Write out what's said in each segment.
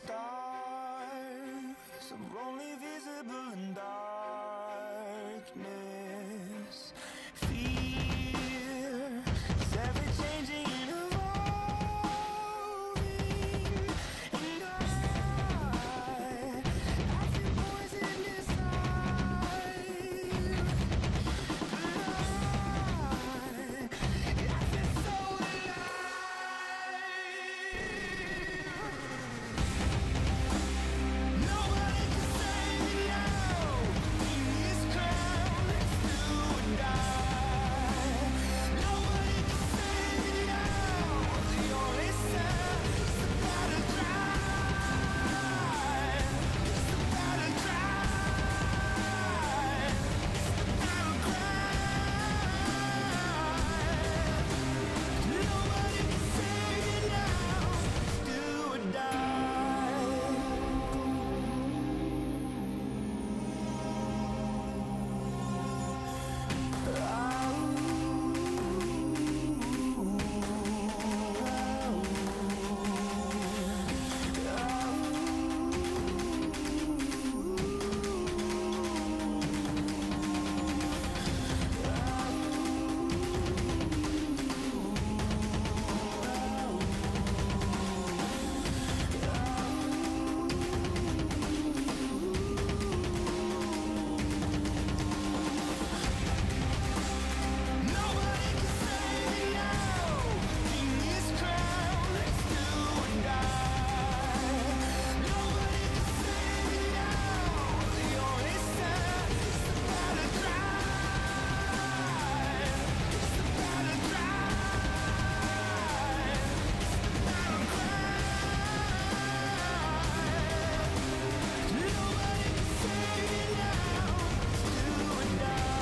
stars are only visible in darkness. Fear is ever changing and evolving, and I feel poison inside, but I feel so alive. Nobody can save me now. In this crowd, let's do or die. Nobody can save me now. The only sound is the battle cry. It's the battle cry. It's the battle cry. Nobody can save me now. Do or die. Nobody can save me now. In this crowd, let's do or die. Nobody can save me now. The only sound is the battle cry. It's the battle cry. It's the battle cry. Nobody can save me now. Do or die.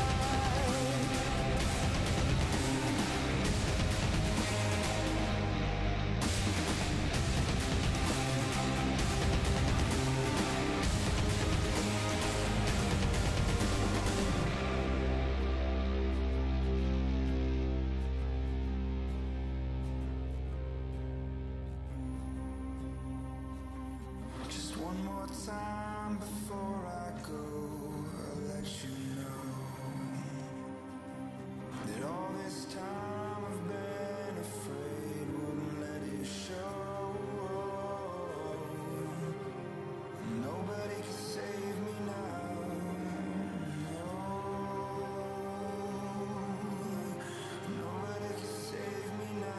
Just one more time before I go, I'll let you know that all this time I've been afraid wouldn't let it show. Nobody can save me now. No. Nobody can save me now.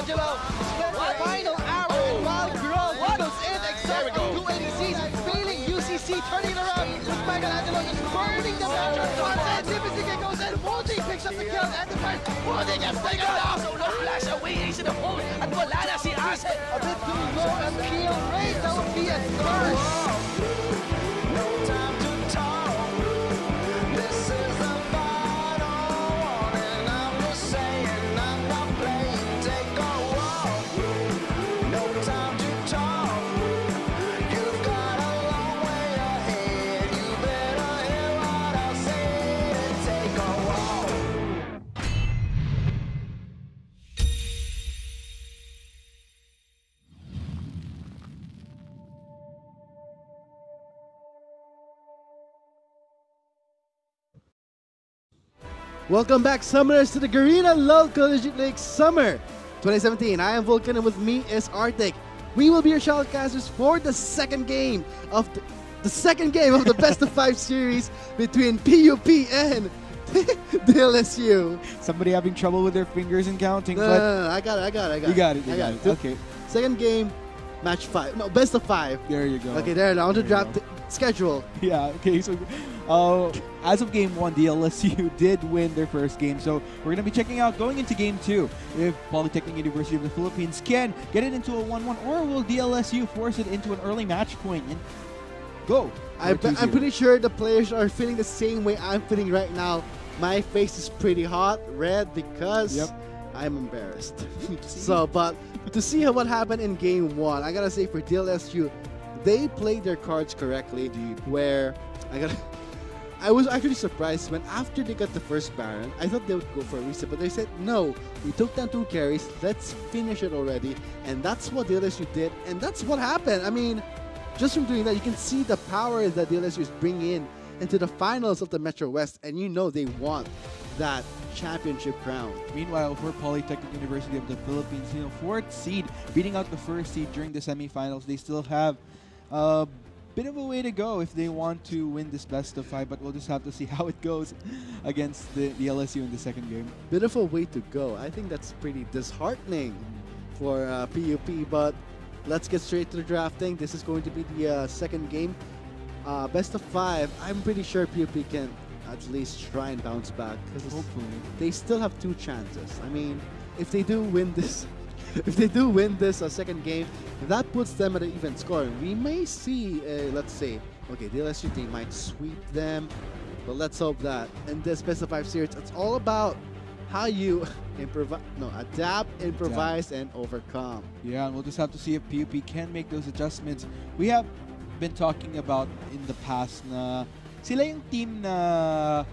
Michelangelo spent the final arrow and while Grove goes in exactly 286, failing UCC, turning it around with Michelangelo just burning the match on front end. Timothy goes in, Wolding picks up the kill and the fight. Wolding gets taken down. So no flash away, ace in the hole, at wala na si Ase. A bit too low and kill rate, that would be a first. No time to talk. This is the final one, and I'm just saying I'm not playing. Take a walk. No time to talk. You've got a long way ahead. You better hear what I say and take a walk. Welcome back, Summoners, to the Garena LOL Collegiate League Summer 2017. I am Vulcan, and with me is Arctic. We will be your shoutcasters for the second game of the best of 5 series between PUP and DLSU. Somebody having trouble with their fingers and counting, No, but no, I got it. you got it. Okay, Second game, match 5. No, best of 5. there you go. Okay, there. Now on to There you draft go. schedule. Yeah, okay, so as of game 1, DLSU did win their first game, so we're going to be checking out going into game 2 if Polytechnic University of the Philippines can get it into a 1-1, or will DLSU force it into an early match point and go. I'm pretty sure the players are feeling the same way I'm feeling right now. My face is pretty hot, red, because Yep. I'm embarrassed. But to see what happened in game 1, I gotta say for DLSU, they played their cards correctly. Indeed. Where I was actually surprised when after they got the first Baron, I thought they would go for a reset, but they said no. We took down 2 carries. Let's finish it already, and that's what DLSU did, and that's what happened. I mean, just from doing that, you can see the power that DLSU is bringing in into the finals of the Metro West, and you know they want that championship crown. Meanwhile, for Polytechnic University of the Philippines, 4th seed, beating out the 1st seed during the semifinals, they still have a bit of a way to go if they want to win this best of 5, but we'll just have to see how it goes against the LSU in the second game. Bit of a way to go. I think that's pretty disheartening for PUP, but let's get straight to the drafting. This is going to be the second game. Best of 5. I'm pretty sure PUP can at least try and bounce back, because Hopefully. they still have 2 chances. I mean, if they do win this, if they do win this second game, that puts them at an even score. We may see, let's say, okay, DLSU, they might sweep them, but let's hope that in this best of 5 series, it's all about how you adapt, improvise, and overcome. Yeah, and we'll just have to see if PUP can make those adjustments. We have been talking about in the past na sila yung team na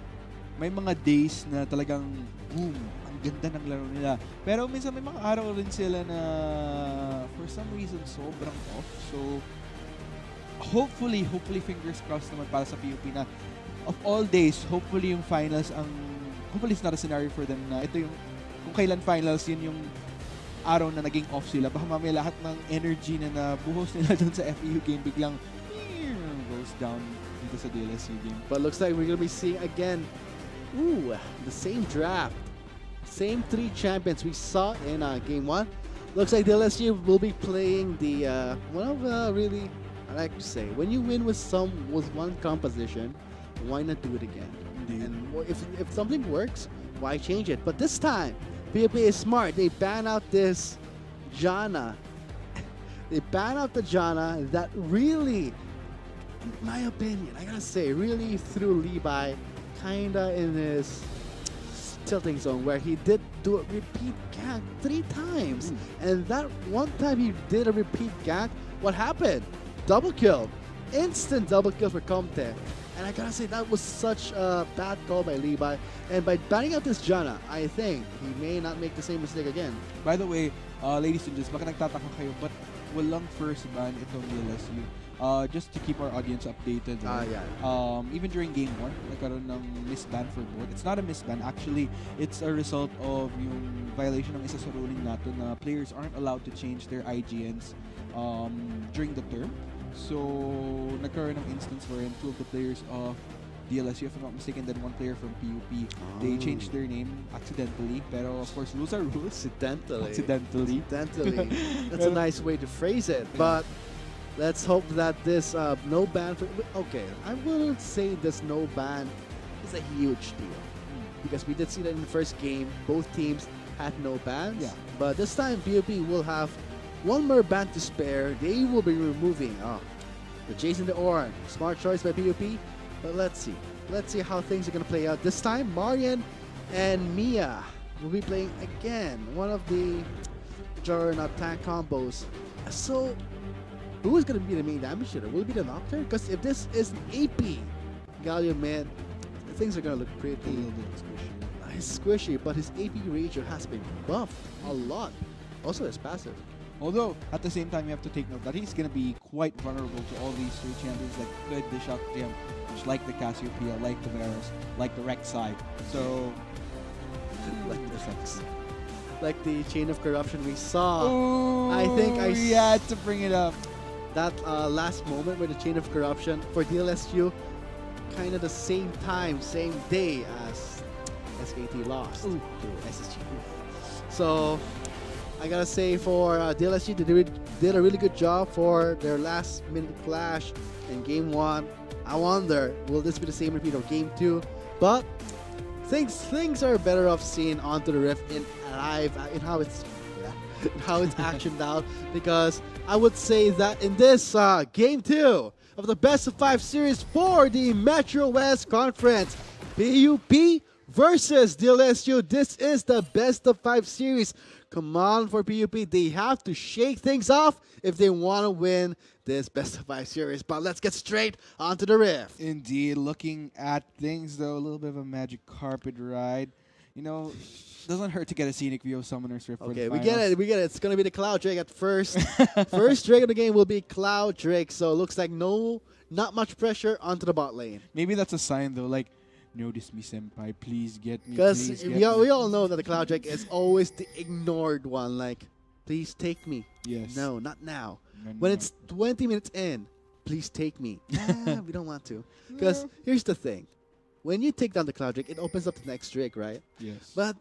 may mga days na talagang boom, ang ganda ng laro nila. Pero minsan may mga araw rin sila na for some reason sobrang off. So hopefully fingers crossed naman para sa PUP na of all days, hopefully yung finals hopefully it's not a scenario for them na ito yung kung kailan finals, yun yung araw na naging off sila. Baka mamaya lahat ng energy na nabuhos nila dun sa FEU game biglang goes down dito sa DLSU game. But looks like we're going to be seeing again, the same draft. Same 3 champions we saw in game 1. Looks like DLSU will be playing the, really, I like to say, when you win with one composition, why not do it again? Indeed. And if something works, why change it? But this time, PUP is smart. They ban out this Jana. They ban out the Jana that really, in my opinion, I gotta say, really threw Levi kinda in his tilting zone, where he did do a repeat gank 3 times. And that one time he did a repeat gank, what happened? Double kill. Instant double kill for Comte. And I gotta say, that was such a bad call by Levi. And by banning out this Jana, I think he may not make the same mistake again. By the way, ladies and gents, baka nagtataka kayo, but walang first ban itong DLSU. Just to keep our audience updated. Even during game 1, nagkaroon ng misban for board. It's not a misban. Actually, it's a result of yung violation ng isa sa ruling natin na players aren't allowed to change their IGNs during the term. So, nagkaroon ng instance wherein 2 of the players of DLSU, if I'm not mistaken, then one player from PUP. They changed their name accidentally, pero of course, rules are rules. Accidentally. Accidentally. Accidentally. That's a nice way to phrase it. But let's hope that this no ban for. Okay, I wouldn't say this no ban is a huge deal because we did see that in the first game, both teams had no bans. Yeah. But this time, PUP will have one more ban to spare. They will be removing the Jason the Oran. Smart choice by PUP. But let's see. Let's see how things are going to play out. This time, Marian and Mia will be playing again. One of the Garena tank combos. So, who is going to be the main damage hitter? Will it be the Nocturne? Because if this is an AP Galio, man, things are going to look pretty A little bit squishy. He's squishy, but his AP ratio has been buffed a lot. Also, his passive. Although, at the same time, you have to take note that he's going to be quite vulnerable to all these three champions that could dish out to him, which like the Cassiopeia, like the Varus, like the Rek'Sai. So, Like this. Like the chain of corruption we saw. ooh, I think I we had to bring it up. That last moment with the chain of corruption for DLSU, kind of the same time, same day as SKT lost to SSG. So I gotta say for DLSU, they did a really good job for their last minute clash in game 1. I wonder, will this be the same repeat of game 2? But things are better off seen onto the Rift in live, in how it's actioned out, because I would say that in this game 2 of the best of 5 series for the Metro West Conference, PUP versus DLSU. This is the best of 5 series. Come on for PUP. They have to shake things off if they want to win this best of 5 series. But let's get straight onto the Rift. Indeed, looking at things though, a little bit of a magic carpet ride. You know, doesn't hurt to get a scenic view of Summoner's Rift for the Okay, we finals. get it. It's going to be the Cloud Drake at first. First Drake of the game will be Cloud Drake. So it looks like not much pressure onto the bot lane. Maybe that's a sign though, like, notice me, senpai, please get me, Because please get we me. all know that the Cloud Drake is always the ignored one. Like, please take me. Yes. No, not now. No, When no. it's 20 minutes in, please take me. We don't want to. Because here's the thing. When you take down the Cloud Drake, it opens up the next Drake, right? Yes. But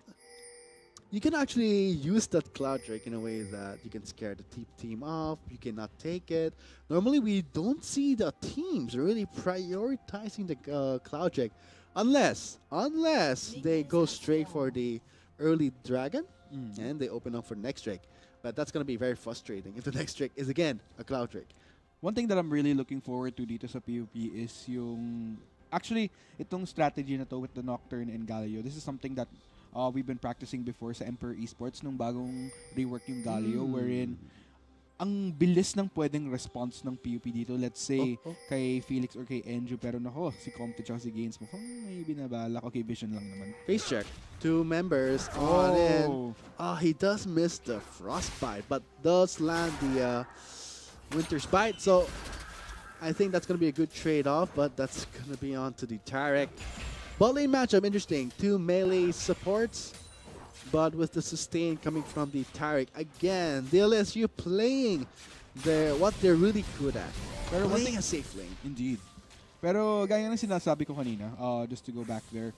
you can actually use that Cloud Drake in a way that you can scare the team off. You cannot take it. Normally, we don't see the teams really prioritizing the Cloud Drake. Unless they go straight for the early dragon and they open up for next Drake. But that's going to be very frustrating if the next Drake is again a Cloud Drake. One thing that I'm really looking forward to dito sa PUP is yung actually itong strategy na to with the Nocturne and Galio. This is something that we've been practicing before sa Emperor Esports nung bagong rework yung Galio, wherein ang bilis ng pwedeng response ng PUP dito. Let's say kay Felix or kay Enju, pero nako, si Comte tsaka si Gaines mo, may binabalak. Okay, vision lang naman. Face check. 2 members on in. He does miss the Frostbite, but does land the Winter's Bite. So I think that's going to be a good trade-off, but that's going to be on to the Tarek. Bot lane matchup, interesting. 2 melee supports, but with the sustain coming from the Tarek. Again, DLSU playing what they're really good at. Pero one Playing thing, a safe lane. indeed. Pero gaya ng sinasabi ko kanina, just to go back there,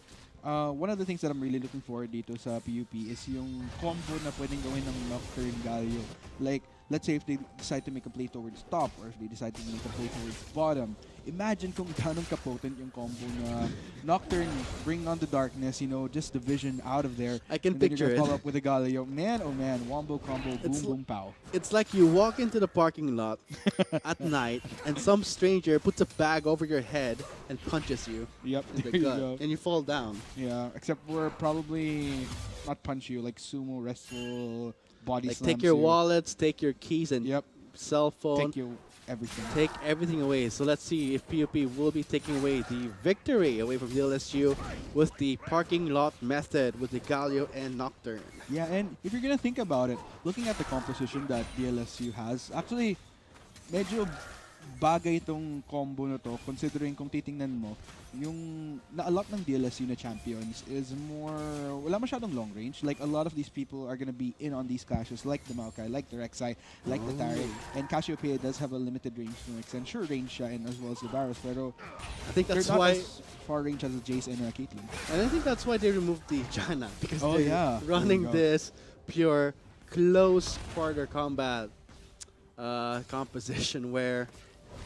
one of the things that I'm really looking forward dito sa PUP is yung combo na pwedeng gawin ng Nocturne Galio. Like, let's say if they decide to make a play towards top or if they decide to make a play towards bottom, imagine kung ganun ka-potent yung combo na Nocturne, bring on the darkness, you know, just the vision out of there. I can and then picture you're gonna it. follow up with a Galio. Man, oh man, wombo combo, boom, It's boom, pow. It's like you walk into the parking lot at night and some stranger puts a bag over your head and punches you Yep, in the there you gut go. and you fall down. Yeah, except we're probably not punch you, like sumo, wrestle, body Like slams take your you. wallets, take your keys and Yep, cell phone, take you everything. take everything away. So let's see if PUP will be taking away the victory away from DLSU with the parking lot method with the Galio and Nocturne. Yeah, and if you're gonna think about it, looking at the composition that DLSU has, actually, medyo bagay itong combo na to considering kung titingnan mo yung a lot ng DLSU na champions is more wala masyadong long range. Like a lot of these people are gonna be in on these clashes like the Maokai, like the Rek'Sai, like the Tari. And Cassiopeia does have a limited range to extend. Sure range siya and as well as the Varus, pero I think that's they're not why. as far range as the Jace and Caitlyn. And I think that's why they removed the Janna, because Oh, they're yeah. running There you go. this pure close quarter combat composition where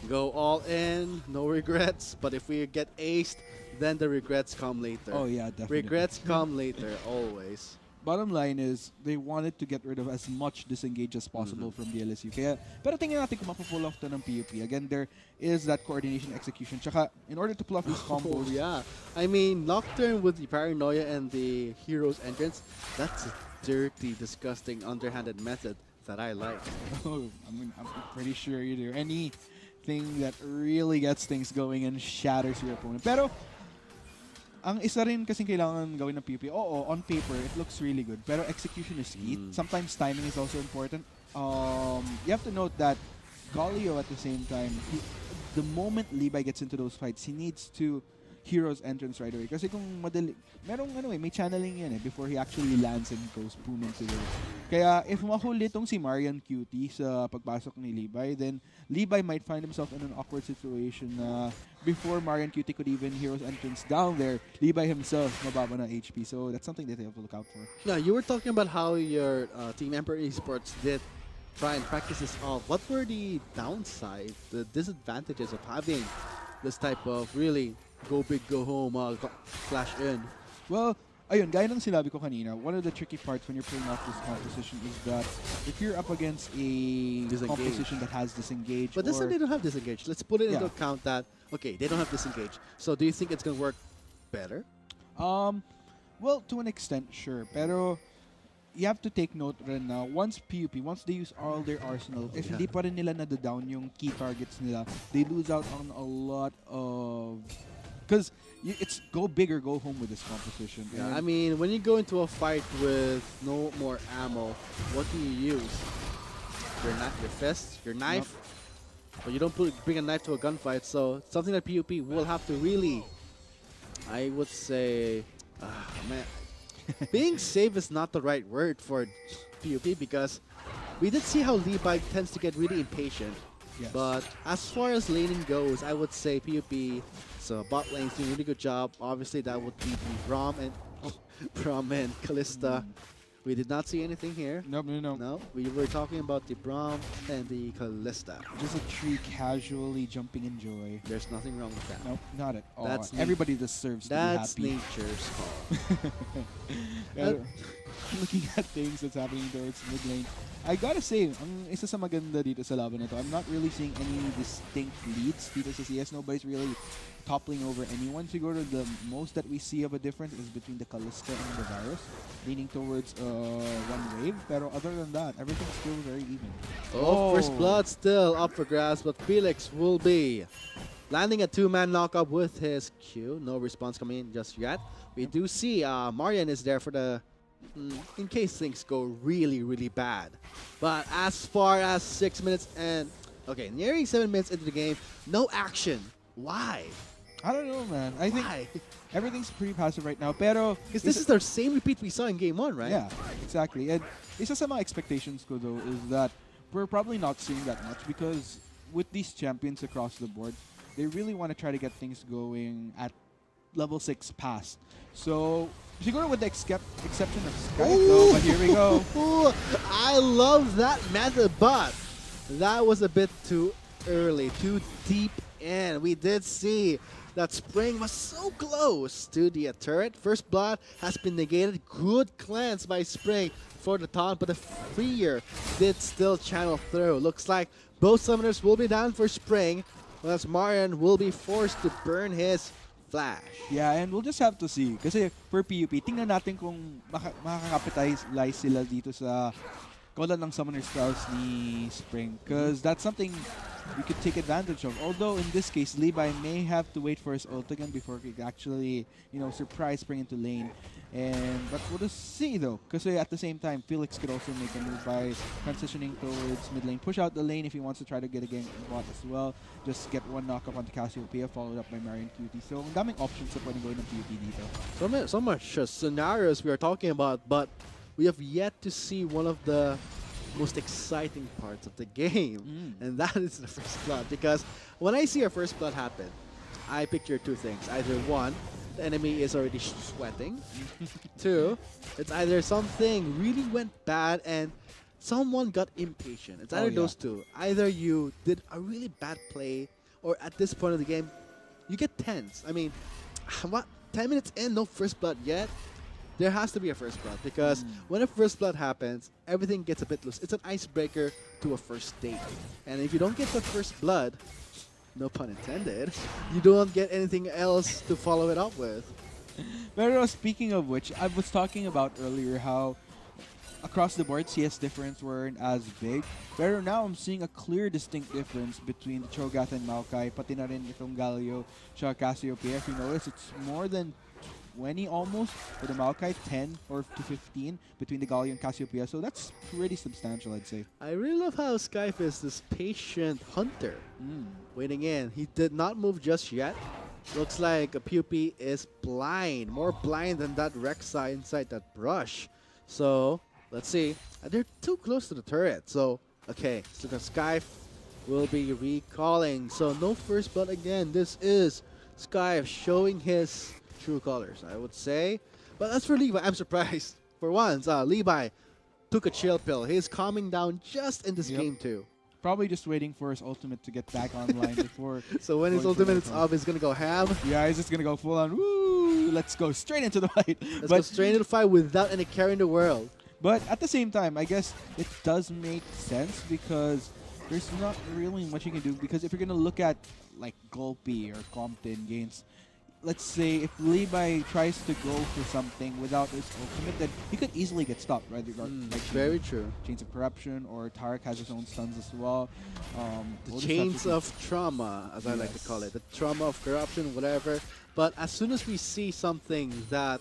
go all in, no regrets. But if we get aced, then the regrets come later. Oh yeah, definitely. Regrets come later, always. Bottom line is, they wanted to get rid of as much disengage as possible from DLSU. Kaya, pero tingnan natin kung mapupull off to ng PUP. Again, there is that coordination execution. Tsaka, in order to pull off these Oh, combos, yeah. I mean, Nocturne with the Paranoia and the Hero's Entrance, that's a dirty, disgusting, underhanded method that I like. oh, I'm pretty sure you do. Anything that really gets things going and shatters your opponent. Pero, ang isa rin kasing kailangan gawin ng PUP, oo, on paper, it looks really good. Pero execution is key. Sometimes timing is also important. You have to note that Galio at the same time, the moment Levi gets into those fights, he needs to Hero's entrance right away. Kasi kung madali, may channeling yan before he actually lands and goes boom into the... Kaya if mahuli tong si Marian Cutie sa pagpasok ni Levi, then Levi might find himself in an awkward situation na before Marian Cutie could even Hero's entrance down there, Levi himself mababa na HP. So that's something that they have to look out for. Yeah, you were talking about how your Team Emperor Esports did try and practice this off. What were the downside, the disadvantages of having this type of really go big, go home, flash in? Well, ayun, gaya ng sinabi ko kanina, one of the tricky parts when you're pulling off this composition is that if you're up against a composition that has disengage, But this time they don't have disengage. Let's put it into Yeah. account that, okay, they don't have disengage. So do you think it's going to work better? well, to an extent, sure. Pero you have to take note rin na once they use all their arsenal, if hindi pa rin nila nada-down yung key targets nila, they lose out on a lot of... Because it's go big or go home with this composition. Yeah, And I mean, when you go into a fight with no more ammo, what do you use? Your fist, your knife? But you don't bring a knife to a gunfight, so something that PUP will have to really, I would say, man, being safe is not the right word for PUP, because we did see how Levi tends to get really impatient. Yes. But as far as laning goes, I would say PUP, so bot lane's doing a really good job. Obviously, that would be the Braum and Kalista. We did not see anything here. No. No, we were talking about the Braum and the Kalista. Just a tree casually jumping in joy. There's nothing wrong with that. Nope, not at all. That's Everybody deserves to That's be happy. nature's call. Pero, looking at things that's happening towards mid lane, I gotta say, ang isa sa maganda dito sa laban na to, I'm not really seeing any distinct leads dito sa CS. Nobody's really toppling over anyone. Siguro the most that we see of a difference is between the Kalista and the Varus, leaning towards one wave. Pero other than that, everything's still very even. Oh, first blood still up for grabs, but Felix will be landing a two-man knockup with his Q. No response coming in just yet. We do see Marian is there for the in case things go really, really bad. But as far as 6 minutes and okay, nearing 7 minutes into the game, no action. Why? I don't know, man. I think Why? everything's pretty passive right now. Pero Because this is the same repeat we saw in game 1, right? Yeah, exactly. And isa sa mga expectations ko though is that we're probably not seeing that much because with these champions across the board, they really want to try to get things going at level 6 past. So, siguro with the exception of Skype though, but here we go. Ooh, I love that method, but that was a bit too early, too deep in. We did see that Spring was so close to the turret. First blood has been negated. Good cleanse by Spring for the taunt, but the Freer did still channel through. Looks like both summoners will be down for Spring, whereas Marian will be forced to burn his flash. Yeah, and we'll just have to see. Kasi per PUP, tingnan natin kung makakapitalize sila dito sa kaulan ng Summoner Spells ni Spring. Because that's something we could take advantage of. Although in this case, Levi may have to wait for his ult again before he could actually, surprise spring into lane. But we'll just see though, because at the same time, Felix could also make a move by transitioning towards mid lane, push out the lane if he wants to try to get a gank bot as well. Just get one knock-up onto Cassiopeia, followed up by Marion QT. So, ang daming options sa pwedeng gawin ng PUP dito. So much scenarios we are talking about, but we have yet to see one of the most exciting parts of the game, and that is the first blood. Because when I see a first blood happen, I picture two things. Either one, the enemy is already sweating. Two, it's either something really went bad and someone got impatient. It's either those two. Either you did a really bad play, or at this point of the game, you get tense. I mean, what? 10 minutes in, no first blood yet? There has to be a first blood, because when a first blood happens, everything gets a bit loose. It's an icebreaker to a first date. And if you don't get the first blood, no pun intended, you don't get anything else to follow it up with. Pero speaking of which, I was talking about earlier how across the board, CS difference weren't as big. Pero now I'm seeing a clear, distinct difference between the Cho'Gath and Maokai, pati na rin itong Galio, siya Cassiopeia. If you notice, it's more than 20 almost for the Maokai, 10 or to 15 between the Galio and Cassiopeia. So that's pretty substantial, I'd say. I really love how Skype is this patient hunter waiting in. He did not move just yet. Looks like a PUP is blind, more blind than that Rek'Sai inside that brush. So let's see. They're too close to the turret. So okay, so the Skype will be recalling. So no first blood again. This is Skype showing his true colors, I would say. But as for Levi, I'm surprised. For once, Levi took a chill pill. He's calming down just in this game too. Probably just waiting for his ultimate to get back online before. So when his ultimate is up, he's gonna go ham. Yeah, he's just gonna go full on. Woo! Let's go straight into the fight. Let's go straight into the fight without any care in the world. But at the same time, I guess it does make sense because there's not really much you can do. Because if you're gonna look at like Gulpy or Compton games, let's say if Levi tries to go for something without his ultimate, then he could easily get stopped, right? Like Very true. Chains of Corruption, or Tarek has his own stuns as well. The chains of trauma, as I like to call it. The trauma of corruption, whatever. But as soon as we see something that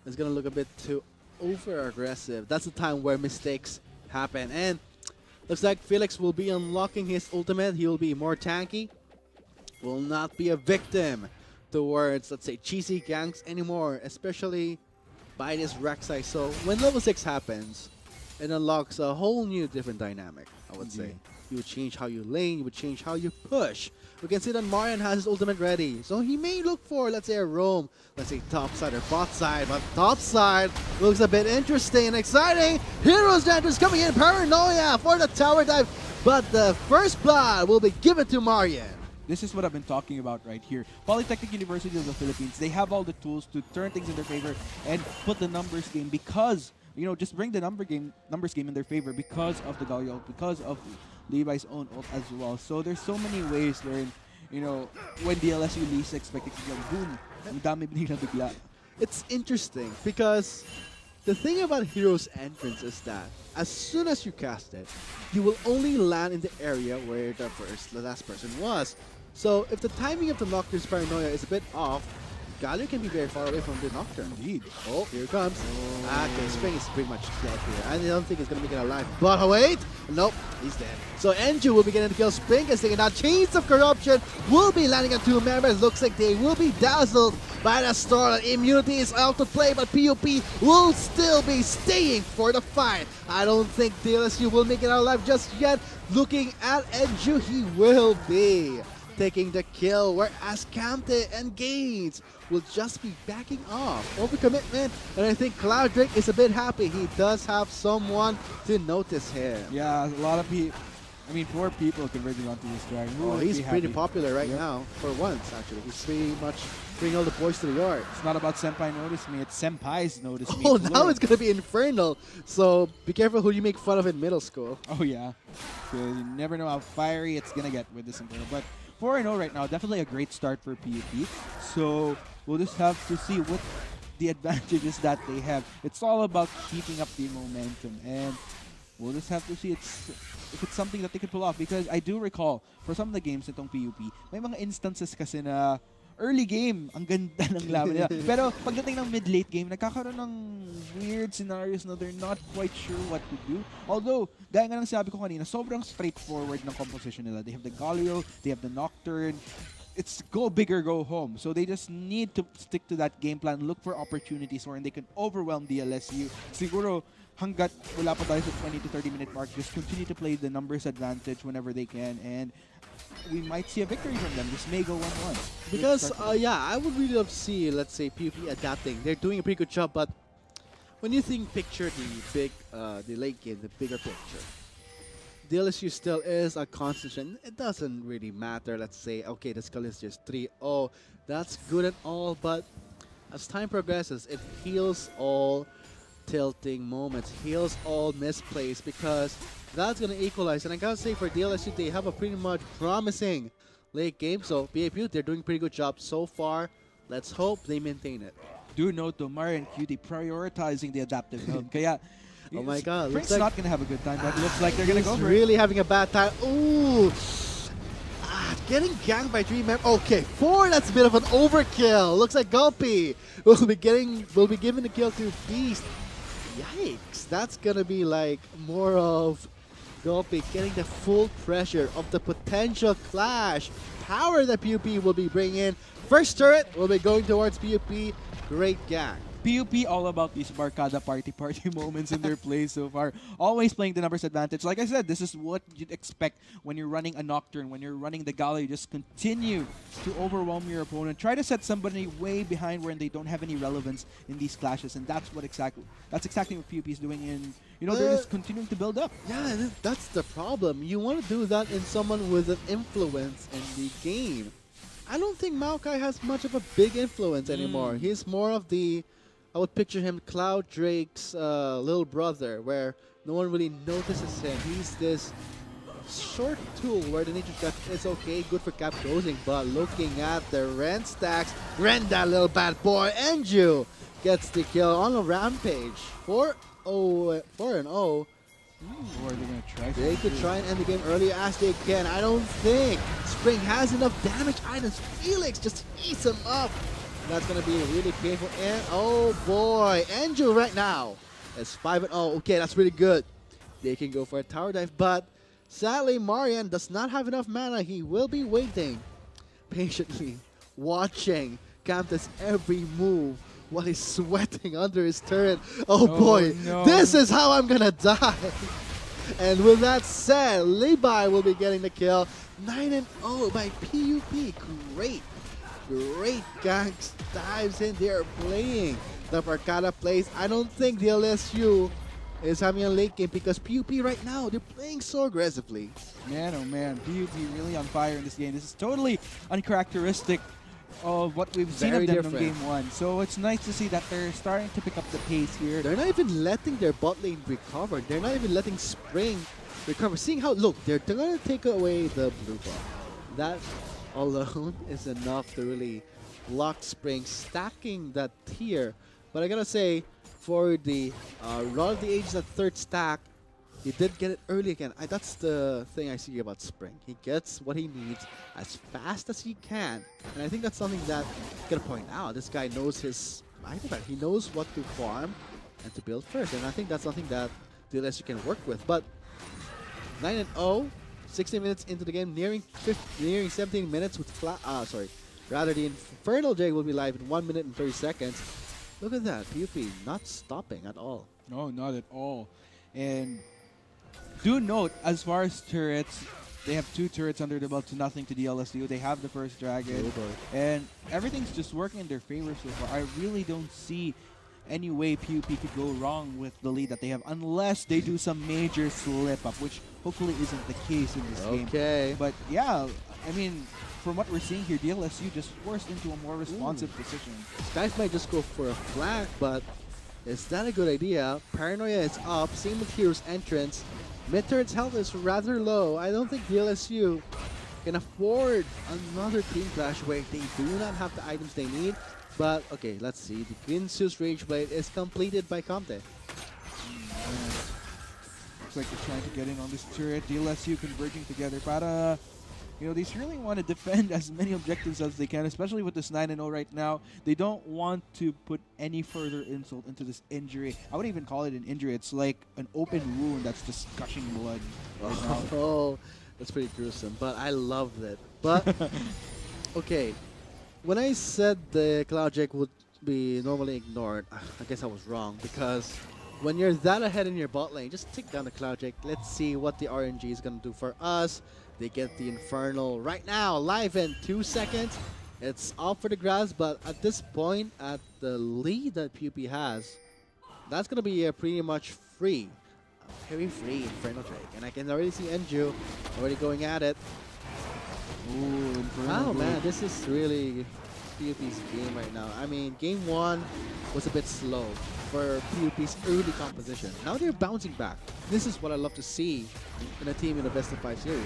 is going to look a bit too over-aggressive, that's the time where mistakes happen. And looks like Felix will be unlocking his ultimate. He will be more tanky. Will not be a victim towards, let's say, cheesy ganks anymore, especially by this Rek'Sai. So when level 6 happens, it unlocks a whole new different dynamic, I would say. You would change how you lane, you would change how you push. We can see that Marian has his ultimate ready. So he may look for, let's say, a roam, let's say top side or bot side, but top side looks a bit interesting and exciting. Heroes Dangerous coming in, Paranoia for the tower dive, but the first blood will be given to Marian. This is what I've been talking about right here. Polytechnic University of the Philippines, they have all the tools to turn things in their favor and put the numbers game because, just bring the numbers game in their favor because of the Galio, because of Levi's own ult as well. So there's so many ways wherein, when DLSU least expected to go, boom, ang dami bigla bigla. It's interesting because the thing about Hero's entrance is that as soon as you cast it, you will only land in the area where the last person was. So if the timing of the Nocturne's Paranoia is a bit off, Galio can be very far away from the Nocturne. Indeed. Oh, here it comes. Okay, Spring is pretty much dead here. I don't think he's going to make it alive. But wait! Nope, he's dead. So Enju will be getting the kill. Spring is taking out. Chains of Corruption will be landing on two members. Looks like they will be dazzled by the storm. Immunity is out to play, but PUP will still be staying for the fight. I don't think DLSU will make it out alive just yet. Looking at Enju, he will be taking the kill, whereas Camte and Gaines will just be backing off. Overcommitment, and I think Cloud Drake is a bit happy. He does have someone to notice him. Yeah, a lot of people, 4 people converting onto this dragon. Oh, he's pretty popular right now, for once actually. He's pretty much bringing all the boys to the yard. It's not about Senpai notice me, it's Senpais notice me. Oh, now it's going to be Infernal. So be careful who you make fun of in middle school. Oh yeah, because you never know how fiery it's going to get with this Infernal. But 4-0 right now, definitely a great start for PUP. So we'll just have to see what the advantages that they have. It's all about keeping up the momentum. And We'll just have to see if it's something that they could pull off, because I do recall for some of the games nitong PUP, may mga instances kasi na early game, ang ganda ng laban nila. Pero pagdating ng mid-late game, nagkakaroon ng weird scenarios na they're not quite sure what to do. Although, gaya nga ng sinabi ko kanina, sobrang straightforward ng composition nila. They have the Galio, they have the Nocturne. It's go big or go home. So they just need to stick to that game plan, look for opportunities wherein they can overwhelm DLSU. Siguro, hanggat wala pa tayo sa 20 to 30 minute mark, just continue to play the numbers advantage whenever they can, and we might see a victory from them. This may go 1-1. Because, yeah, I would really love to see, let's say, PUP adapting. They're doing a pretty good job, but when you think picture the late game, the bigger picture, DLSU still is a constant. It doesn't really matter. Let's say, okay, the skull is just 3-0. That's good and all, but as time progresses, it heals all tilting moments, heals all misplays, because that's going to equalize. And I gotta say, for DLSU, they have a pretty much promising late game. So PAPU, they're doing a pretty good job so far. Let's hope they maintain it. Do note though, Mario and Cutie prioritizing the adaptive helm. Kaya, oh my god, Frank's looks like not going to have a good time, but it looks like they're going to go he's for really having a bad time. Ooh. Getting ganked by 3 members. Okay, 4, that's a bit of an overkill. Looks like Gulpy will be giving the kill to Beast. Yikes, that's gonna be like more of Gulpy getting the full pressure of the potential clash power that PUP will be bringing in. First turret will be going towards PUP. Great gang. PUP all about these Barkada party moments in their play so far. Always playing the numbers advantage. Like I said, this is what you'd expect when you're running a Nocturne, when you're running the Gala. You just continue to overwhelm your opponent. Try to set somebody way behind where they don't have any relevance in these clashes, and that's exactly what PUP is doing. In they're just continuing to build up. Yeah, that's the problem. You want to do that in someone with an influence in the game. I don't think Maokai has much of a big influence anymore. He's more of the, I would picture him Cloud Drake's little brother, where no one really notices him. He's this short tool where the nature cut is okay, good for cap closing, but looking at the Ren stacks, Ren, that little bad boy, Enju gets the kill on a rampage. 4-0. Or they're gonna try. They could try and end the game early as they can. I don't think Spring has enough damage items. Felix just eats him up. That's going to be really painful. And oh boy, Angel right now is 5-0. Okay, that's really good. They can go for a tower dive, but sadly, Marian does not have enough mana. He will be waiting patiently, watching Campus every move while he's sweating under his turret. Oh boy, no. This is how I'm going to die. And with that said, Levi will be getting the kill. 9-0 by PUP. Great ganks dives in there playing the Barkada plays. I don't think the LSU is having a late game because PUP right now, they're playing so aggressively. Man, oh man, PUP really on fire in this game. This is totally uncharacteristic of what we've seen of them in Game 1. So it's nice to see that they're starting to pick up the pace here. They're not even letting their bot lane recover. They're not even letting Spring recover. Seeing how, look, they're going to take away the blue buff. That alone is enough to really lock Spring, stacking that tier. But I gotta say, for the Rod of the Ages at third stack, he did get it early again. That's the thing I see about Spring. He gets what he needs as fast as he can. And I think that's something that I'm gonna point out. This guy knows his item. He knows what to farm and to build first. And I think that's something that DLSU can work with. But 9-0, 60 minutes into the game, nearing 17 minutes with rather the Infernal Drake will be live in 1 minute and 30 seconds. Look at that, PUP not stopping at all. No, not at all. And do note, as far as turrets, they have 2 turrets under the belt to nothing to DLSU. They have the first dragon, and everything's just working in their favor so far. I really don't see any way PUP could go wrong with the lead that they have, unless they do some major slip-up, which hopefully isn't the case in this game. Okay. But yeah, I mean, from what we're seeing here, DLSU just forced into a more responsive position. Guys might just go for a flank, but is that a good idea? Paranoia is up, same with Hero's entrance. Mid-turret's health is rather low. I don't think DLSU can afford another team clash where they do not have the items they need. But, okay, let's see. The Ginsu's Rage Blade is completed by Comte. Looks like they're trying to get in on this turret. DLSU converging together. Para, they really want to defend as many objectives as they can, especially with this 9-0 right now. They don't want to put any further insult into this injury. I wouldn't even call it an injury. It's like an open wound that's just gushing blood right now. Oh, that's pretty gruesome, but I loved it. But, okay, when I said the Cloud Drake would be normally ignored, I guess I was wrong, because when you're that ahead in your bot lane, just take down the Cloud Drake. Let's see what the RNG is going to do for us. They get the Infernal right now, live in 2 seconds. It's off for the grabs, but at this point, at the lead that PUP has, that's going to be pretty much free. Very free Infernal Drake. And I can already see Enju already going at it. Ooh, Infernal Oh man, Drake. this is really PUP's game right now. I mean, game 1 was a bit slow for PUP's early composition. Now they're bouncing back. This is what I love to see in a team in a best of 5 series.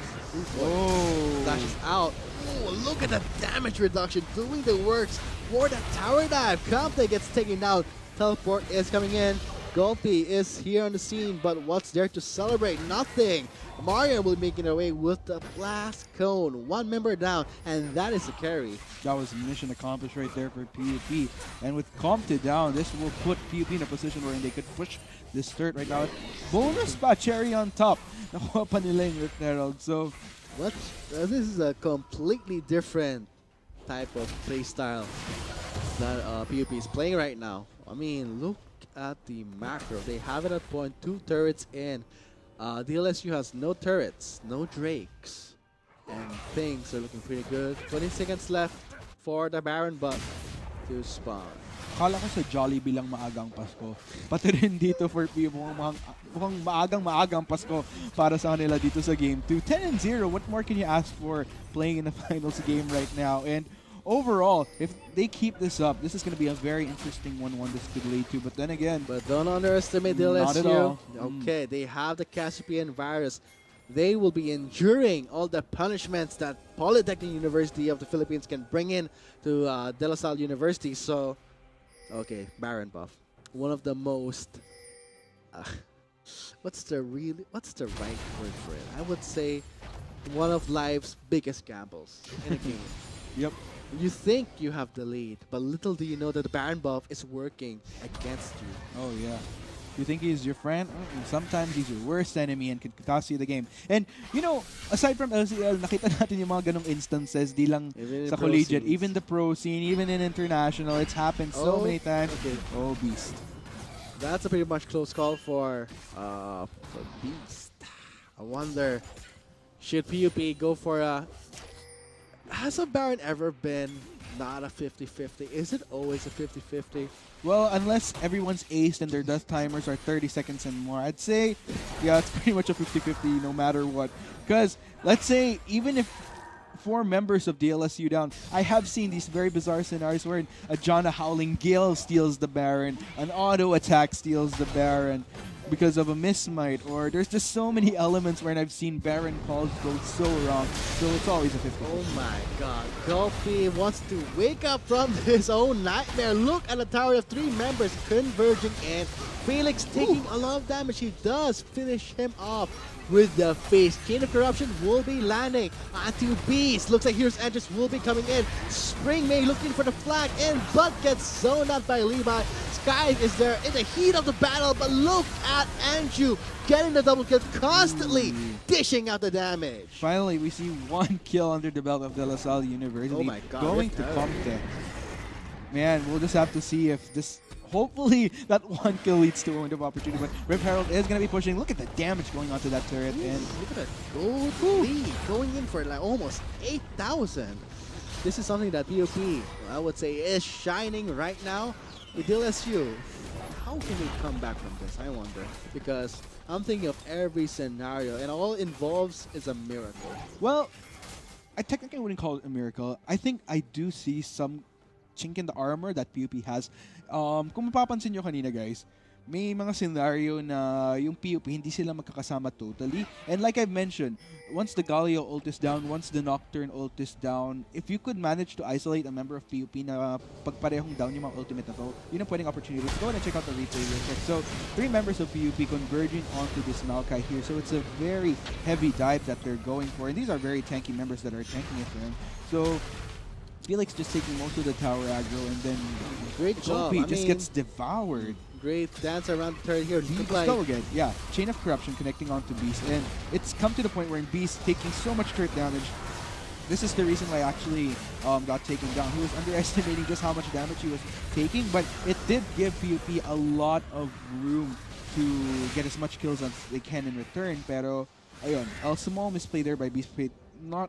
Oh. Flashes out. Oh, look at the damage reduction doing the works for that tower dive. Comte gets taken down. Teleport is coming in. Gulpy is here on the scene, but what's there to celebrate? Nothing. Mario will be making away with the blast cone. 1 member down, and that is the carry. That was mission accomplished right there for PUP. And with Comte down, this will put PUP in a position where they could push this third right now. Bonus pa, cherry on top. Nakuha pa nila yung Rift Herald. So, What? This is a completely different type of playstyle that PUP is playing right now. I mean, look at the macro. They have it at point 2 turrets in. DLSU has no turrets, no Drakes, and things are looking pretty good. 20 seconds left for the Baron buff to spawn. kala ko sa Jollibee lang maagang Pasko. Pati rin dito for PUP, mukhang maagang Pasko para sa kanila dito sa Game 2. 10-0, what more can you ask for playing in the finals game right now? And overall, if they keep this up, this is going to be a very interesting 1-1 this could lead to. But then again, But don't underestimate DLSU. Not at all. Okay, they have the Cassipian virus. They will be enduring all the punishments that Polytechnic University of the Philippines can bring in to De La Salle University. So, okay, Baron buff. One of the most... what's the right word for it? I would say one of life's biggest gambles in a game. yep. You think you have the lead, but little do you know that the Baron buff is working against you. Oh, yeah. You think he's your friend? Sometimes he's your worst enemy and could cost you the game. And, aside from LCL, nakita natin yung mga ganong instances, di lang Even in sa pro collegiate, scenes. even the pro scene, even in international, it's happened so Oh, many times. okay. Oh, beast. That's a pretty much close call for Beast. I wonder, should PUP go for a... Has a Baron ever been not a 50-50? Is it always a 50-50? Well, unless everyone's aced and their death timers are 30 seconds and more, I'd say, yeah, it's pretty much a 50-50 no matter what. Because, let's say, even if 4 members of DLSU down, I have seen these very bizarre scenarios where a Jana Howling Gale steals the Baron, an auto attack steals the Baron because of a mismite, or there's just so many elements where I've seen Baron calls go so wrong, so it's always a 50. Oh my god. Gulpy wants to wake up from his own nightmare. Look at the tower of 3 members converging in. Felix taking a lot of damage. He does finish him off with the face. Chain of Corruption will be landing onto Beast. Looks like here's Andres will be coming in. Spring May looking for the flag in, but gets zoned out by Levi. Sky is there in the heat of the battle, but look at Andrew getting the double kill, constantly dishing out the damage. Finally, we see 1 kill under the belt of De La Salle University. Oh my god. Going to Comte. Man, we'll just have to see if this... Hopefully, that 1 kill leads to a window of opportunity. But Rift Herald is going to be pushing. Look at the damage going onto that turret. And Look at that gold lead going in for like almost 8,000. This is something that PUP, I would say, is shining right now. With DLSU, how can they come back from this? I wonder. Because I'm thinking of every scenario, and all it involves is a miracle. well, I technically wouldn't call it a miracle. I think I do see some chink in the armor that PUP has. Kung mapapansin nyo kanina, guys, may mga scenario na yung PUP hindi sila magkakasama totally. And like I've mentioned, once the Galio ult is down, once the Nocturne ult is down, if you could manage to isolate a member of PUP na pagparehong down yung mga ultimate na to, yun ang pwedeng opportunity. Go ahead and check out the replay real quick. So, 3 members of PUP converging onto this Maokai here. So it's a very heavy dive that they're going for. And these are very tanky members that are tanking it for him. So, Felix just taking most of the tower aggro, and then Great job. Kopi I just mean, gets devoured. Great dance around the turret here. Let's Levi. go again. Yeah, Chain of Corruption connecting onto Beast, and it's come to the point where Beast taking so much turret damage. This is the reason why actually got taken down. He was underestimating just how much damage he was taking, but it did give PUP a lot of room to get as much kills as they can in return. Pero, ayun, small misplay there by Beast, not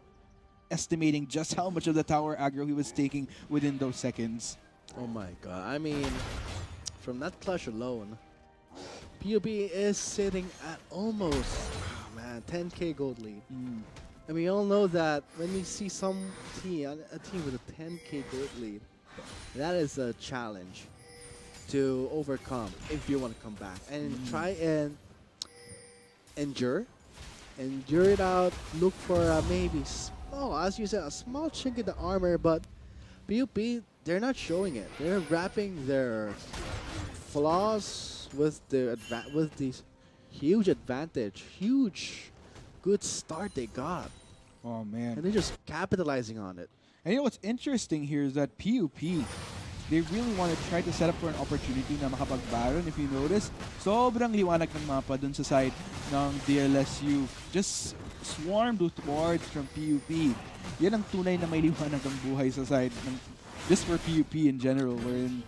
estimating just how much of the tower aggro he was taking within those seconds. Oh my god. I mean, from that clutch alone, PUP is sitting at almost, 10k gold lead. And we all know that when we see a team with a 10k gold lead, that is a challenge to overcome if you want to come back. And try and endure it out, look for maybe as you said, a small chink in the armor, but PUP, they're not showing it. They're wrapping their flaws with this huge advantage, huge good start they got. Oh man. And they're just capitalizing on it. And you know what's interesting here is that PUP, they really want to try to set up for an opportunity na makapag-Baron. If you notice, sobrang liwanag ng mapa dun sa side ng DLSU. Just swarmed towards from PUP. Yan ang tunay na may liwanag ang buhay sa side ng, just for PUP in general, wherein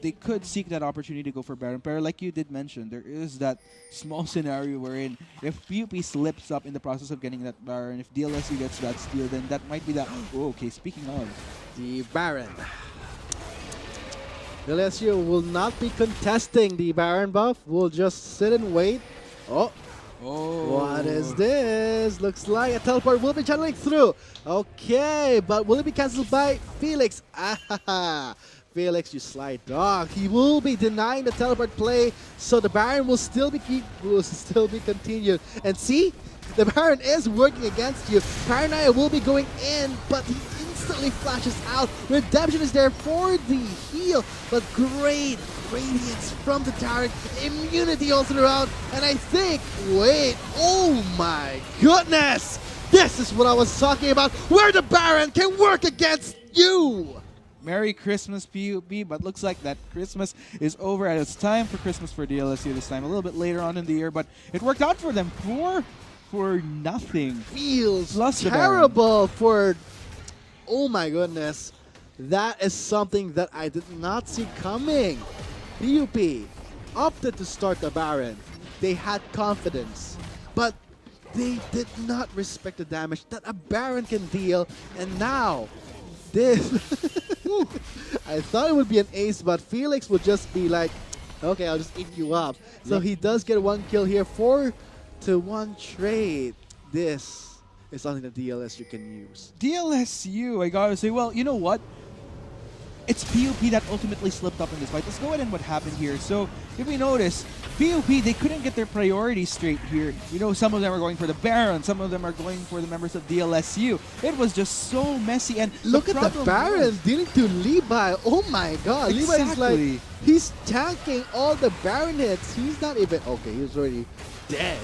they could seek that opportunity to go for Baron. Pero like you did mention, there is that small scenario wherein if PUP slips up in the process of getting that Baron, if DLSU gets that steal, then that might be that. Oh, okay, speaking of the Baron. DLSU will not be contesting the Baron buff. We'll just sit and wait. Oh. What is this? Looks like a teleport will be channeling through. Okay, but will it be cancelled by Felix? Felix, you sly dog. He will be denying the teleport play, so the Baron will still be continued. And see, the Baron is working against you. Paranoia will be going in, but he instantly flashes out. Redemption is there for the heal, but great radiance from the turret, immunity all throughout, and I think, wait, oh my goodness! This is what I was talking about, where the Baron can work against you! Merry Christmas, PUP, but looks like that Christmas is over, and it's time for Christmas for DLSU this time, a little bit later on in the year, but it worked out for them. For nothing. Feels Lost terrible for... Oh my goodness. That is something that I did not see coming. PUP opted to start the Baron. They had confidence, but they did not respect the damage that a Baron can deal, and now this... I thought it would be an ace, but Felix would just be like, okay, I'll just eat you up. So he does get 1 kill here, 4-1 trade. This is something that DLSU can use. DLSU, I gotta say, well, you know what? It's PUP that ultimately slipped up in this fight. Let's go ahead and what happened here. So, if we notice, PUP, they couldn't get their priorities straight here. You know, some of them are going for the Baron, some of them are going for the members of DLSU. It was just so messy, and look at the Baron dealing to Levi. Oh my god, exactly. Levi is like, he's tanking all the Baron hits. He's not even, okay, he's already dead.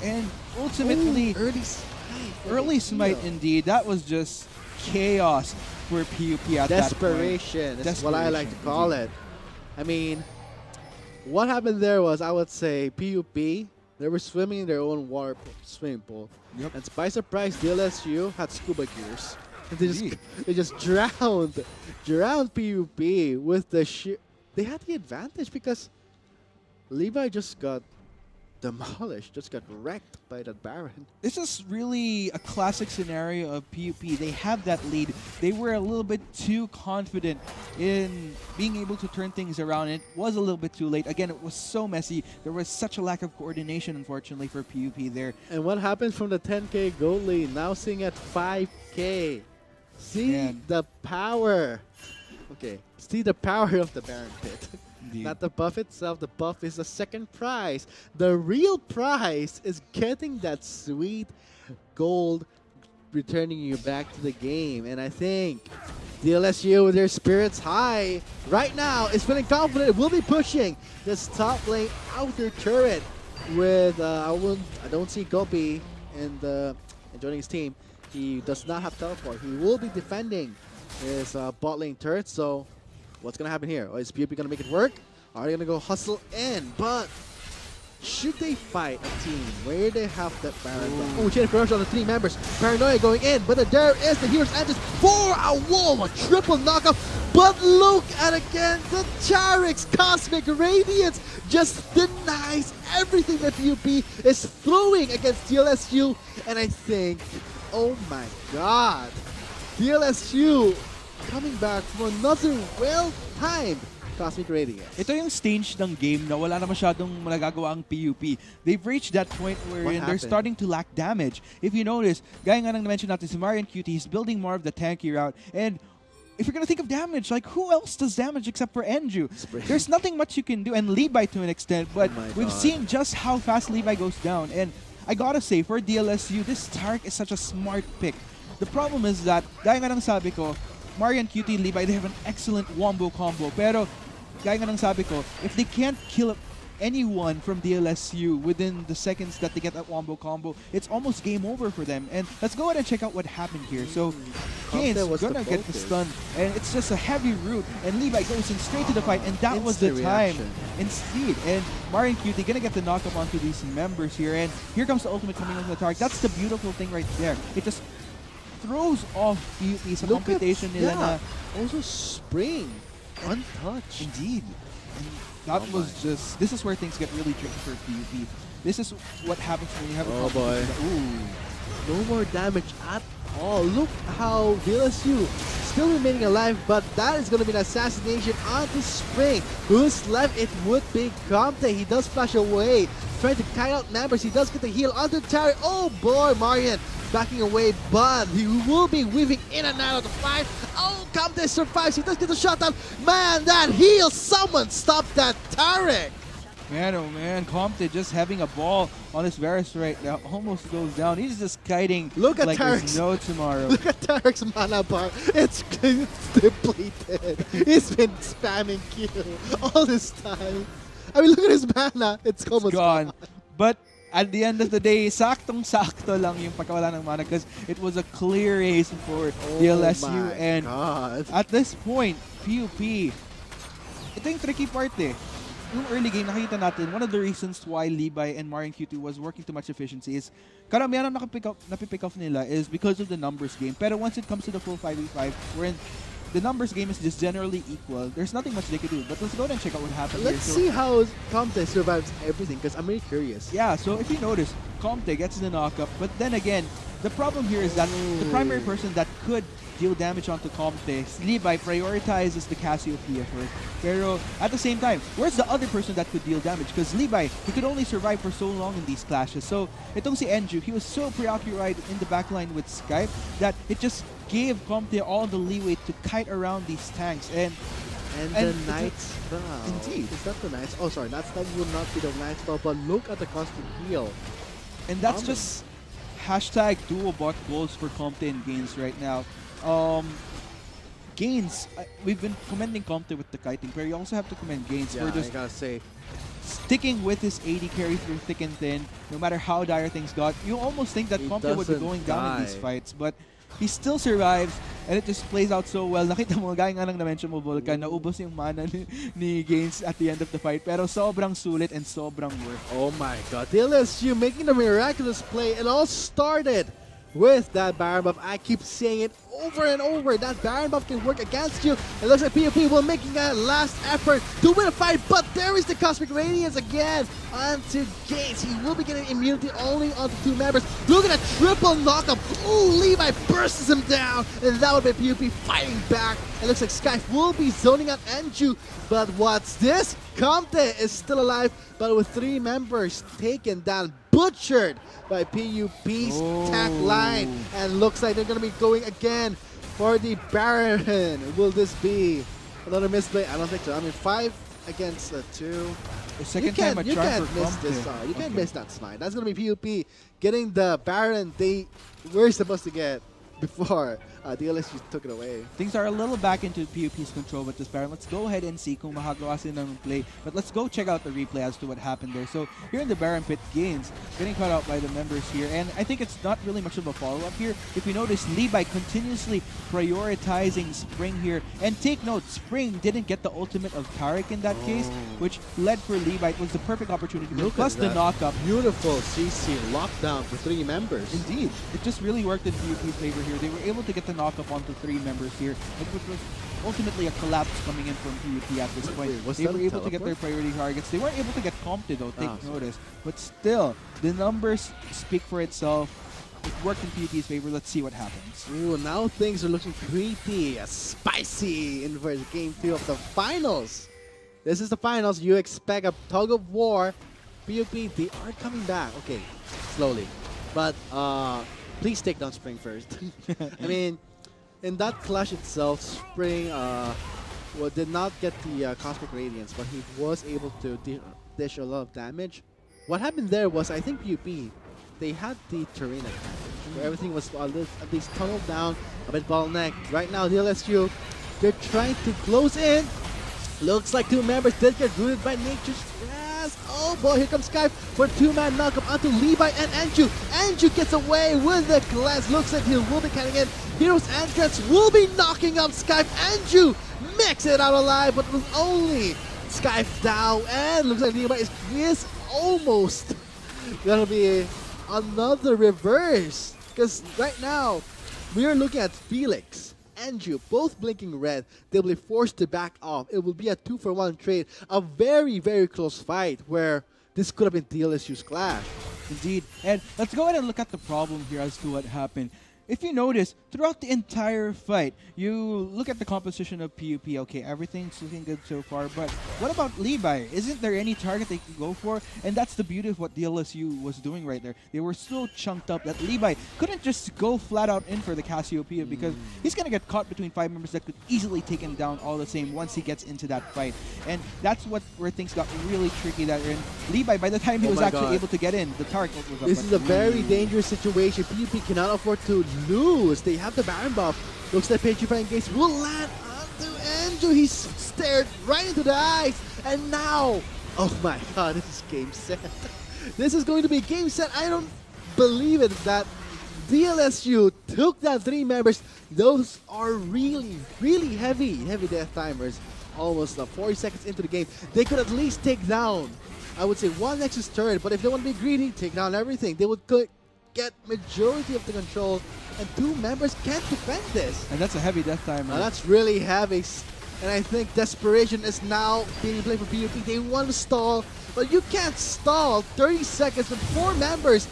And ultimately, early smite indeed. That was just chaos for PUP at desperation. That point. That's what I like to call it. I mean, what happened there was, I would say, PUP, they were swimming in their own swimming pool. Yep. And by surprise, DLSU had scuba gears. And they just drowned PUP with the sheer... They had the advantage because Levi just got demolished, just got wrecked by that Baron. This is really a classic scenario of PUP. They have that lead. They were a little bit too confident in being able to turn things around. It was a little bit too late. Again, it was so messy. There was such a lack of coordination, unfortunately, for PUP there. And what happened from the 10k gold lead, now seeing at 5k. See the power. Okay, see the power of the Baron pit. Indeed. Not the buff itself. The buff is the second prize. The real prize is getting that sweet gold, returning you back to the game. And I think DLSU, with their spirits high right now, is feeling confident. Will be pushing this top lane outer turret with I don't see Gopi and joining his team. He does not have teleport. He will be defending his bot lane turret. So what's gonna happen here? Is PUP gonna make it work? Are they gonna go hustle in? But should they fight a team where they have that Baron? Oh, chain of corruption on the 3 members. Paranoia going in, but there is the hero's entrance for a wall, a triple knockout. But look at again the Charix Cosmic Radiance just denies everything that PUP is throwing against DLSU. And I think, oh my god, DLSU coming back for another well-timed Cosmic Radiance. Ito yung stage ng game na wala na masyadong magagawa ang PUP. They've reached that point where they're starting to lack damage. If you notice, gaya nga nang na-mention natin si Marian QT, he's building more of the tanky route. And if you're gonna think of damage, like who else does damage except for Enju? There's nothing much you can do, and Levi to an extent, but we've seen just how fast Levi goes down. And I gotta say, for DLSU, this Tarek is such a smart pick. The problem is that, gaya nga nang sabi ko, Marian QT, Levi, they have an excellent wombo combo. Pero, gaya nga nang sabi ko, if they can't kill anyone from DLSU within the seconds that they get that wombo combo, it's almost game over for them. And let's go ahead and check out what happened here. So, Kane's gonna get the stun, and it's just a heavy root, and Levi goes in straight to the fight, and that was the time. Indeed, and Marian QT gonna get the knockup onto these members here, and here comes the ultimate coming into the target. That's the beautiful thing right there. It just throws off PUP sa computation nila na. Also spring untouched. Indeed. And that was just, this is where things get really tricky for PUP. This is what happens when you have a Ooh. No more damage at all. Look how DLSU still remaining alive, but that is going to be an assassination onto Spring. Who's left? It would be Comte. He does flash away, trying to kite out members. He does get the heal onto Terry. Oh boy, Marian backing away, but he will be weaving in and out of the fight. Oh, Comte survives. He does get the shot down. Man, that heal. Someone stop that Tarek. Man, oh man, Comte just having a ball on his Varus right now. Almost goes down. He's just kiting like there's no tomorrow. Look at Tarek's mana bar. It's depleted. He's been spamming Q all this time. I mean, look at his mana. It's almost gone. But at the end of the day, saktong-sakto lang yung pagkawala ng mana because it was a clear ace for DLSU. And at this point, PUP, ito yung tricky part eh. Yung early game, nakita natin, one of the reasons why Levi and Marian Q2 was working too much efficiency is karamihan ang napipick off nila is because of the numbers game. Pero once it comes to the full 5v5, wherein the numbers game is just generally equal, there's nothing much they could do. But let's go ahead and check out what happened Let's see how Comte survives everything, because I'm really curious. Yeah, so if you notice, Comte gets the knockup, but then again, the problem here is that the primary person that could deal damage onto Comte, Levi, prioritizes the Cassiopeia first. Pero at the same time, where's the other person that could deal damage? Because Levi, he could only survive for so long in these clashes. So itong si Enju, he was so preoccupied in the backline with Skype that it just gave Comte all the leeway to kite around these tanks. And the Knight's Spell. Indeed. Is that the Knight's? Oh, sorry, that will not be the Knight's Spell, but look at the constant heal. And that's just hashtag duo bot goals for Comte and Gains right now. Gains, we've been commending Comte with the kiting, but you also have to commend Gains for just I gotta say, sticking with his AD carry through thick and thin, no matter how dire things got. You almost think that Comte would be going down in these fights, but he still survives, and it just plays out so well. Nakita mo, gaya nga nang na-mention mo, Vulcan, naubos yung mana ni Gains at the end of the fight, pero sobrang sulit and sobrang worth. Oh my god, DLSU making the miraculous play. It all started with that Baron buff. I keep saying it over and over. That Baron buff can work against you. It looks like PUP will making a last effort to win a fight, but there is the Cosmic Radiance again onto Gates. He will be getting immunity only onto 2 members. Look at a triple knockup. Ooh, Levi bursts him down, and that would be PUP fighting back. It looks like Skype will be zoning out Enju, but what's this? Comte is still alive, but with 3 members taken down, butchered by PUP's tank line, and looks like they're going to be going again for the Baron. Will this be another misplay? I don't think so. I mean, 5 against the 2. The second time a you charm can't for miss Crump this. there. You can't Okay. miss that smite. That's gonna be PUP getting the Baron they were supposed to get before DLSU took it away. Things are a little back into PUP's control with this Baron. Let's go ahead and see kung makagawa sila ng play. But let's go check out the replay as to what happened there. So here in the Baron pit, Gains getting caught out by the members here. And I think it's not really much of a follow-up here. If you notice, Levi continuously prioritizing Spring here. And take note, Spring didn't get the ultimate of Tarek in that case, which led for Levi. It was the perfect opportunity. Look Plus at the that. knockup. Beautiful CC lockdown for 3 members. Indeed. It just really worked in PUP's favor here. They were able to get the knock-up onto 3 members here, which was ultimately a collapse coming in from PUP at this point. Wait, was They that were a able to get their teleport? priority targets. They weren't able to get comped though, take sorry. notice. But still, the numbers speak for itself. It worked in PUP's favor. Let's see what happens. Ooh, now things are looking pretty spicy in for game 2 of the finals. This is the finals. You expect a tug of war. PUP, they are coming back. Okay, slowly. But please take down Spring first. I mean, in that clash itself, Spring did not get the Cosmic Radiance, but he was able to dish a lot of damage. What happened there was, I think PUP, they had the terrain advantage, where everything was at least tunneled down, a bit bottleneck. Right now, DLSU, they're trying to close in. Looks like 2 members did get rooted by Nature's Grass. Oh boy, here comes Sky for 2-man knockup onto Levi and Anju. Anju gets away with the glass. Looks like he will be cutting in. Heroes Entrance will be knocking up Skype. Anju makes it out alive, but with only Skype down. And looks like Levi is almost gonna be another reverse. Because right now, we are looking at Felix. Anju, both blinking red, they will be forced to back off. It will be a 2-for-1 trade. A very, very close fight where this could have been DLSU's clash. Indeed. And let's go ahead and look at the problem here as to what happened. If you notice, throughout the entire fight, you look at the composition of PUP. Okay, everything's looking good so far, but what about Levi? Isn't there any target they can go for? And that's the beauty of what DLSU was doing right there. They were so chunked up that Levi couldn't just go flat out in for the Cassiopeia because he's going to get caught between 5 members that could easily take him down all the same once he gets into that fight. And that's where things got really tricky there. And Levi, by the time he Oh was my actually God. able to get in, the target was up. This is a very dangerous situation. PUP cannot afford to lose. They have the Baron buff. Looks like Petrifying Gaze will land onto Anju. He's stared right into the eyes. And now, oh my god, this is game set. This is going to be game set. I don't believe it that DLSU took down 3 members. Those are really, really heavy death timers. Almost 40 seconds into the game. They could at least take down, I would say, 1 Nexus turret. But if they want to be greedy, take down everything. They would get majority of the control, and 2 members can't defend this. And that's a heavy death timer. That's really heavy, and I think desperation is now being played for PUP. They want to stall, but you can't stall 30 seconds with 4 members,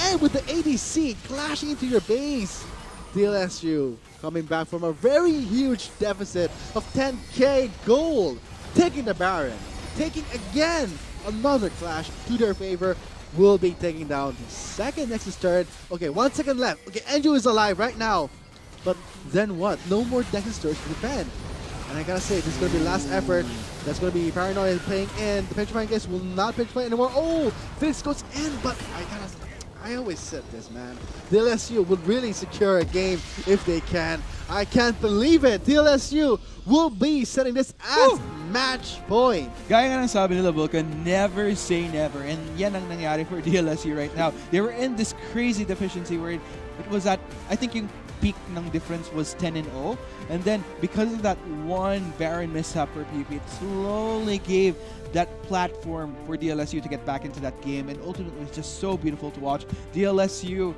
and with the ADC clashing into your base. DLSU coming back from a very huge deficit of 10k gold, taking the Baron, taking again another clash to their favor. Will be taking down the second Nexus turret. Okay, 1 second left. Okay, Anju is alive right now. But then what? No more Nexus turrets to defend. And I gotta say, this is gonna be last effort. That's gonna be Paranoia playing in. The Petrifying Gaze will not petrify anymore. Oh, Felix goes in, but I always said this, man. DLSU would really secure a game if they can. I can't believe it. DLSU will be setting this as match point. Gaya nga ng sabi nila, Vulcan, never say never. And yan ang nangyari for DLSU right now. They were in this crazy deficiency where it was at, I think yung peak ng difference was 10-0. And then because of that one Baron mishap for PUP, it slowly gave that platform for DLSU to get back into that game. And ultimately, it's just so beautiful to watch. DLSU,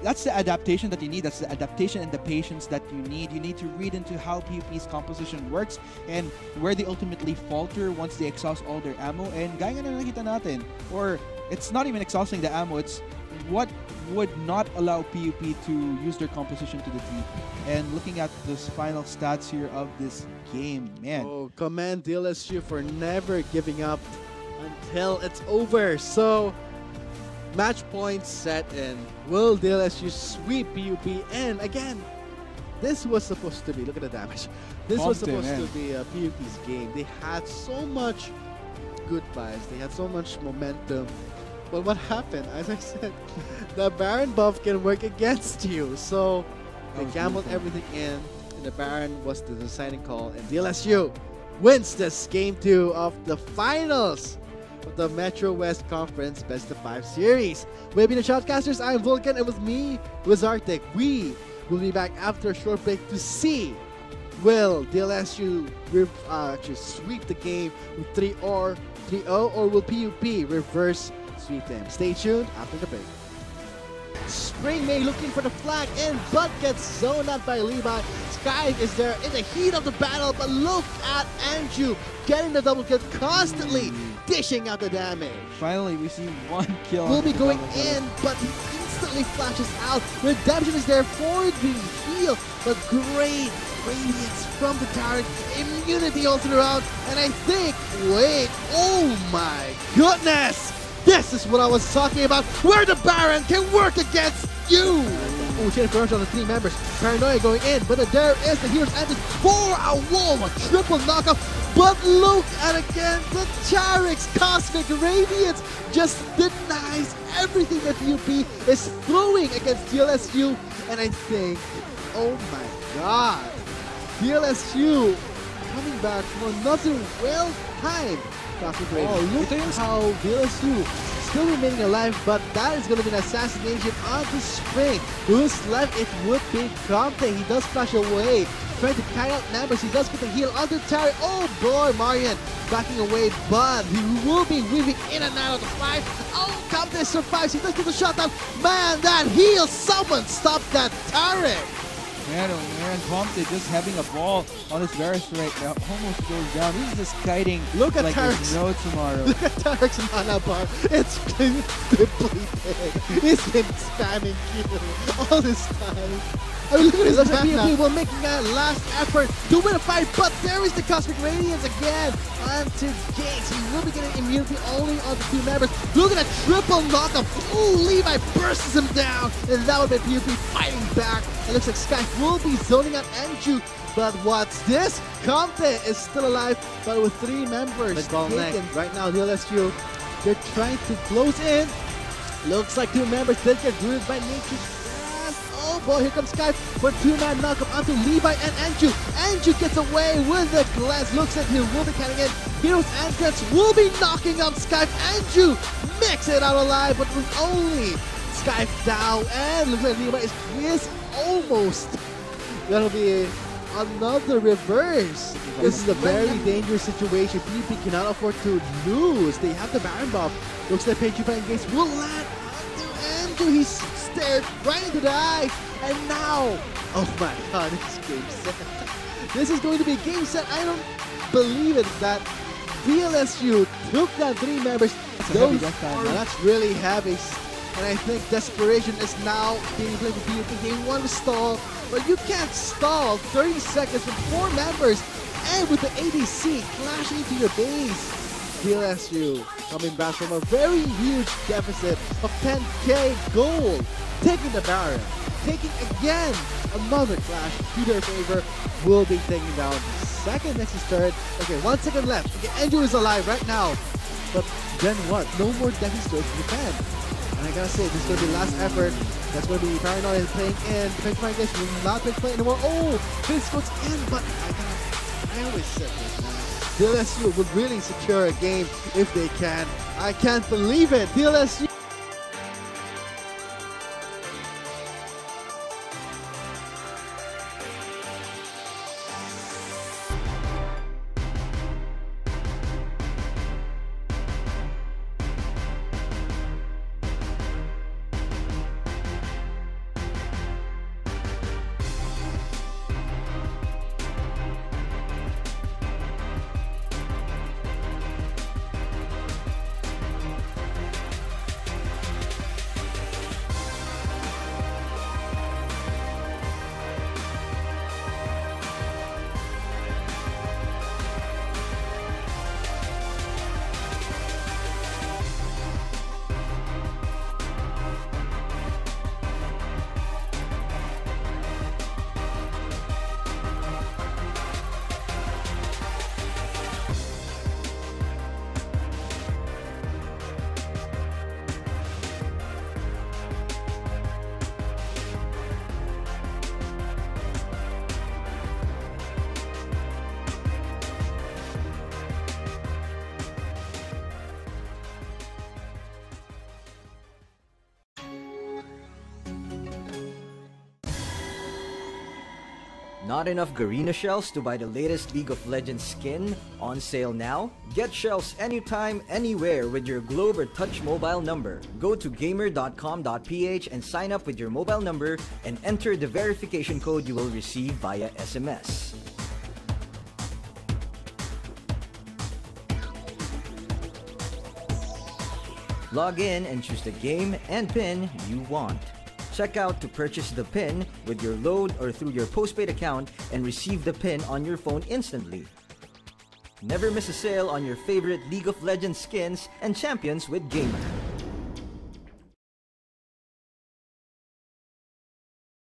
that's the adaptation that you need. That's the adaptation and the patience that you need. You need to read into how PUP's composition works and where they ultimately falter once they exhaust all their ammo. And gaya nga na nakita natin, or it's not even exhausting the ammo, it's what would not allow PUP to use their composition to the T. And looking at those final stats here of this game, man. Oh, commend DLSU for never giving up until it's over. So, match points set in. Will DLSU sweep PUP? And again, this was supposed to be, look at the damage. This was Pumped it, supposed to man. be PUP's game. They had so much goodbyes. They had so much momentum. But what happened? As I said, the Baron buff can work against you. So they That was gambled beautiful. everything in, and the Baron was the deciding call. And DLSU wins this game 2 of the finals of the Metro West Conference Best of 5 series. We've been the Shoutcasters. I'm Vulcan, and with me, Wizartic. We will be back after a short break to see will DLSU actually sweep the game with 3-0, or will PUP reverse sweep them? Stay tuned after the break. Spring May looking for the flag in, but gets zoned out by Levi. Sky is there in the heat of the battle, but look at Andrew getting the double kill, constantly dishing out the damage. Finally, we see 1 kill. Will on be the going double kill. in, but he instantly flashes out. Redemption is there for the heal, but great radiance from the turret. Immunity all throughout, and I think, wait, oh my goodness! This is what I was talking about, where the Baron can work against you! Oh, chain of corruption on the 3 members. Paranoia going in, but there is the hero's ending for a wall, a triple knockoff. But look at again, the Charix Cosmic Radiance just denies everything that PUP is throwing against DLSU. And I think, oh my god, DLSU coming back from another well-timed Cosmic Radiance. Oh, Look at how DLSU still remaining alive, but that is going to be an assassination onto Spring. Who's left? It would be Comte. He does flash away, trying to carry out members. He does get the heal onto Terry. Oh boy, Marian backing away, but he will be weaving in and out of the fight. Oh, Comte survives. He does get the shot down. Man, that heal! Someone stop that Tarek! Man, oh man, Pumped just having a ball on his Varus right now. Almost goes down. He's just kiting Look at like Tarek. there's no tomorrow. Look at Tarek's mana bar. It's depleted. He's been spamming Q all this time. I mean, look at his Looks like mana. PUP will making a last effort to win a fight, but there is the Cosmic Radiance again onto Gates. He will be getting immunity only on the 2 members. Look at a triple knockup. Ooh, Levi bursts him down, and that would be PUP fighting back. It looks like Sky will be zoning out Enju, but what's this? Comte is still alive, but with 3 members But bottleneck taken. right now, DLSU, they're trying to close in. Looks like 2 members did get rooted by nature. Oh boy, here comes Sky for 2-man knockup onto Levi and Andrew. Andrew gets away with the glance. Looks like he will be cutting in. Heroes Entrance will be knocking on Sky. Andrew makes it out alive, but with only Sky down. And looks like Levi is almost. That'll be another reverse. This is a very dangerous situation. PUP cannot afford to lose. They have the Baron buff. Looks like Petrifying Gates will land onto Andrew. He's stared right into the eye. And now, oh my god, this game set. This is going to be a game set. I don't believe it that DLSU took down 3 members. That's a heavy death time, man. That's really heavy. And I think desperation is now being played for PUP. They want to stall, but you can't stall 30 seconds with 4 members and with the ADC clashing into your base. DLSU coming back from a very huge deficit of 10k gold, taking the Baron, taking again another clash to their favor, will be taking down the second Nexus turret. Okay, 1 second left. Okay, Andrew is alive right now, but then what? No more Nexus turrets to defend. And I gotta say, this is gonna be last effort. That's gonna be Paranoia playing in. Petrifying Gates will not be playing anymore. Oh, this goes in, but I always said this, man. DLSU would really secure a game if they can. I can't believe it. DLSU. Not enough Garena shells to buy the latest League of Legends skin? On sale now? Get shells anytime, anywhere with your Globe or Touch mobile number. Go to gamer.com.ph and sign up with your mobile number and enter the verification code you will receive via SMS. Log in and choose the game and pin you want. Check out to purchase the pin with your load or through your postpaid account and receive the pin on your phone instantly. Never miss a sale on your favorite League of Legends skins and champions with Gamer.